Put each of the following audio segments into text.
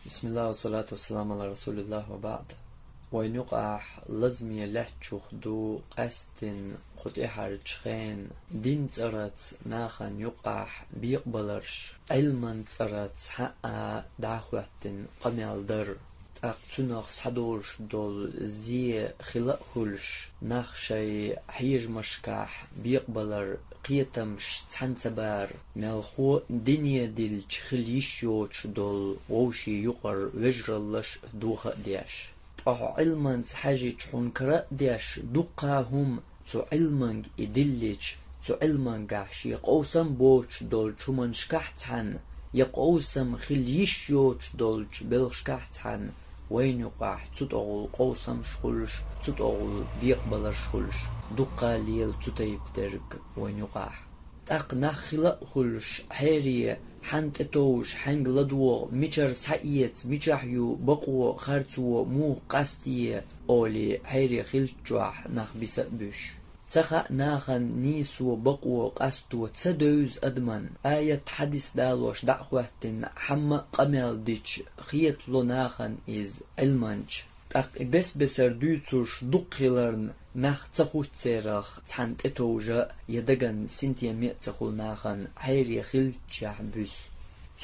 بسم الله والصلاة والسلام على رسول الله وبعد. وين يقع لازم يلحجوخ دو قستن قد إحرج خين دين ترت ناخن يقع بيقبلرش علما ترت حقا دعوتن قميال در اقتناق صدورش دول زي خلقهلش ناخشي حيج مشكاح بيقبلر قيتمش تحنسبار ملخو دنيا دلش خليشيوش دول ووشي يقر وجرلش دوخ ديش علما حاجة حنكرا ديش دقاهم تو علما إدلش تو علما قاش يقوسم بوش دول شمن شكحتحن يقوسم خليشيوش دول بلشكحتحن وين يقع تتقول قوسم شخلش تتقول بيقبل شخلش دقا ليل تتيب درق وين يقع تاق نخلا خلش حيري حنت توش حنق لدو ميشر سعيت ميشحيو بقو خرطو مو قستي اولي حيري خلجوح نخ بسبش تخا ناخن نيسو بقو قستو تسدوز أدمن آية حديث دالوش دعوتن حما قمال ديش خيط لو ناخن إز علمانج تاق بس بسر دوتوش دقيلرن ناخ تخوت سيرخ تحنت اتوجا يدغن سنتيا ميتخول ناخن حيري خلجح بس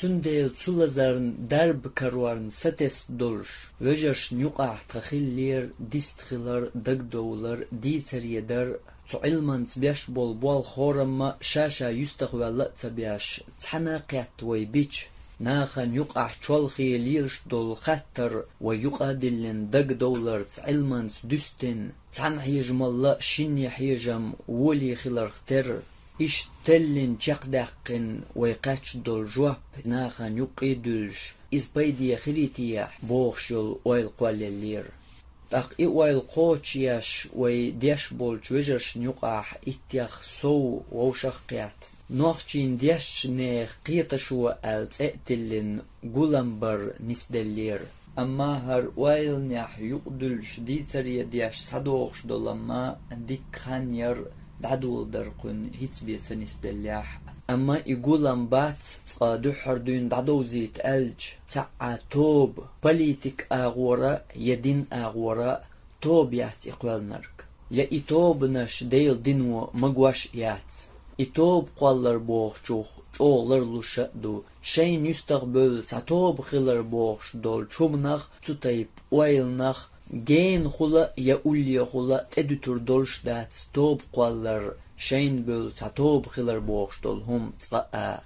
تندل تلزرن درب كروارن ستس دولش وجرش نيقع تخيلير ديستخيلر دقدولر ديتر يدر تعلمن تبيش بول خورم شاشا يستخوال تبيش تحناقيت ويبيش ناخن يقع تشولخي ليرش دول خطر ويقع دلن دقدولر تعلمن دستن تحن حيجم الله شني حيجم ولي خلر اختر إش تلين جقدقن ويقاتش دول جواب ناخن يقيدلش إذ بيدي خريتي بوخشل ويل قواليلير تاق إيوال قوتشياش ويديش بولج وجرش نيقع إتياخ سو ووشقيات نوخشين ديش نيخ قيتشو التقتلن قولنبر نسدلير أما هر ويل نيح يقدلش ديتر يديش صدوخش دولما ديك خانير دعدول درقن هيت بيتسنس دلياح أما يقولن بات تقادو حردون دعدو زيت ألج تعا توب بوليتيك أغورا يدين أغورا توب يات إقوال نرك يا إتوب نش ديل دينو مقواش يات إتوب قوالر بوخشوخ جولر لشدو شين يستقبل تعتوب خلر بوخش دول شوبنخ تتيب ويلنخ جين خلا يقولي خلا تدتر دولش دات توب قوالر شين بول تعتوب خلر بوخش دول هم تقا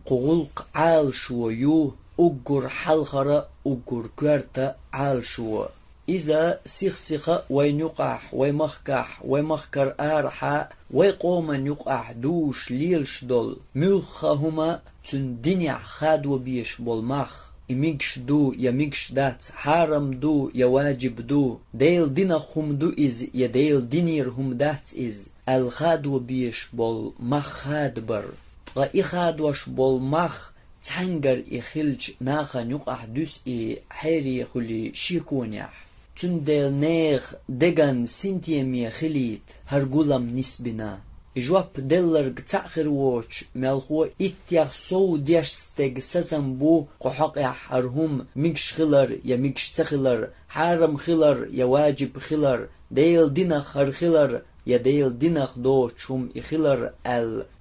قغلق عال شو يو أجر حلخرة أجر كرتا عال شو إذا سيخ وين يقع ويمخكح ويمخكر آرحا ويقومن يقع دوش ليلش دول ملخهما تن دنيا خاد وبيش بولمخ إميكش دو يميكش دات حرم دو يواجب دو ديل دينخم دو إز يديل دينير هم دات إز الخاد وبيش بول مخ خاد بر إخاد وش بول مخ تنجر إخلج ناخن يقع دوس حيري خلي شيكونيح تندل نيخ دغن سنتيمي خليت هرغولم نسبنا جواب دلر تاخر ووش ملخو اتياخ سو ديش ستيغ سزنبو قحق حرهم ميكش خلر يا ميكش تخلر حرم خلر يا واجب خلر ديل دينخ هر خلر يا ديل دينخ دو چوم اخلر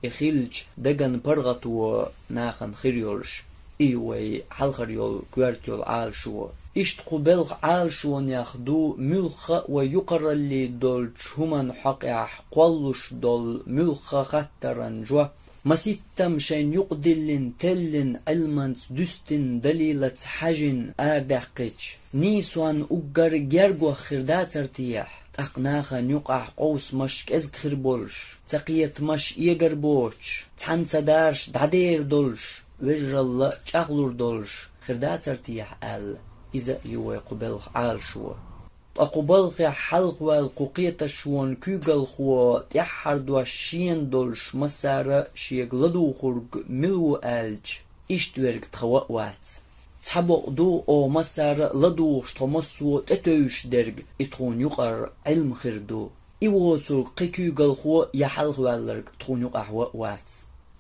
اخلج دغن برغتو ناخن خريولش ايوي حلخريول كوارتيول عال شو إشت قبل عال شون ياخدو ملخ ويقر اللي دول شومن حقيح قولش دول ملخ خطرن جواب مسيتم شين يقدلن تلن علمن دستن دليلة حجن آردحقش نيسوان أقر جرگو خردات ارتياح أقناخا يقع قوس مش كزكر بولش تقيت مش يقر بوش تحنس دارش دعدير دولش وجر الله چاقلور دولش خردات ارتياح إذا يوي قبل عال شو أقبل حلق والقوقية شوان كوغل خو تحر دوشين دولش مسارة شيغلدو خرق ملو ألج إشتورك تخوات تحبق دو أو مسارة لدوش تمسو تتوش درق اتخون يقر علم خردو إيواتو قيكوغل خو يحلق والرق تخون يقع وات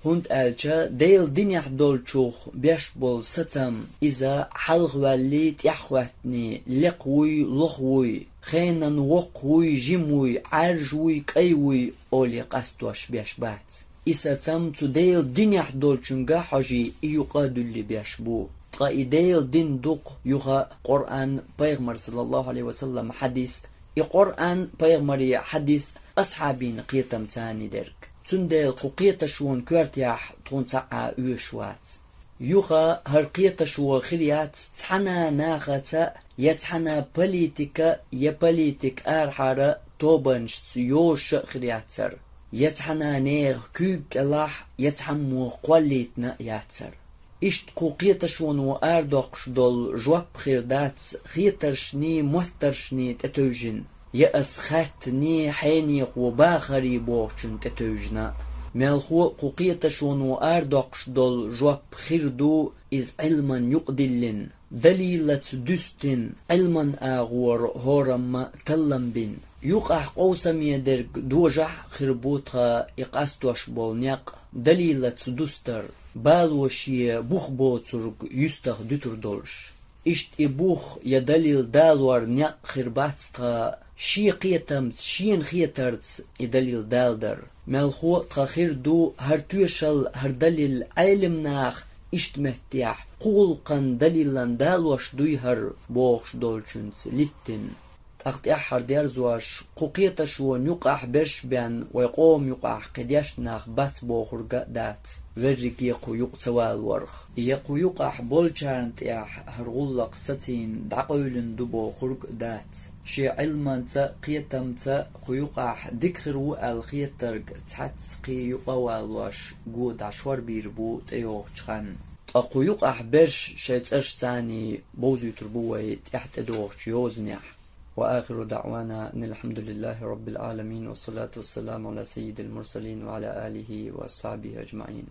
هند ألشا ديل دنيا دولشوخ بيش بول ستم إذا حلغ والي تيحواتني لقوي لخوي خينا وقوي جموي عرجوي كيوي أولي قستوش بيش بات إذا تم تديل دنيا دولشنغا حاجي إيقادو اللي بيش بو قايديل دين دوق يوغا قرآن بيغمر صلى الله عليه وسلم حديث القرآن بيغمر حديث أصحابين قيتم تاني درك تندل قيتا شون كورتياح تون تاع يوشوات يوغا هر قيتا شو خريات تحنا ناغتا يتحنا بوليتيكا يا بوليتيك أرحارة توبنش يوش خرياتر يتحنا نيغ كوك الله يتحمو قوليتنا ياتر إشت قوقيتا شون وآردوقش دول جواب خيردات خيترشني محترشني تتوجن يأس خاتني حيني وباخري بوغشن تتوجنا مالخو قوقيتا شون وآردوقش دول جواب خيردو إز علما يقدلن دليلة دستن علما آغور هورما تلم يقع قوسم يدرق دوجح خربوتها إقاستوش بولنيق دليلة دستر بالوشي بوخ بوترق يستخ دتر دولش إشت إبوخ يدليل دالور نيق خرباتها شي قيتمت شين خيترت يدليل دالدر مالخو تخير دو هرتوشل هردليل علم ناخ إشت مهتيح قولقن دليلن دالوش دويهر بوخش دولشنت لتن أخت أحر ديار زواش قوقيتا شو يقع برش بان ويقوم يقع قديش ناخ بات بوخرق دات ورق يقو يقتوال ورخ يقو يقع بولشارنت إح هرغلق ستين دعقولن دو بوخرق دات شي علمان تا قيتم تا قيقع دكخرو الخيترق تحتسقي يقوال واش قود عشوار بيربو تيوخ چخان أقو يقع برش شيت أشتاني بوزي تربوه تحت دوخ يوزنيح وآخر دعوانا أن الحمد لله رب العالمين والصلاة والسلام على سيد المرسلين وعلى آله وأصحابه أجمعين.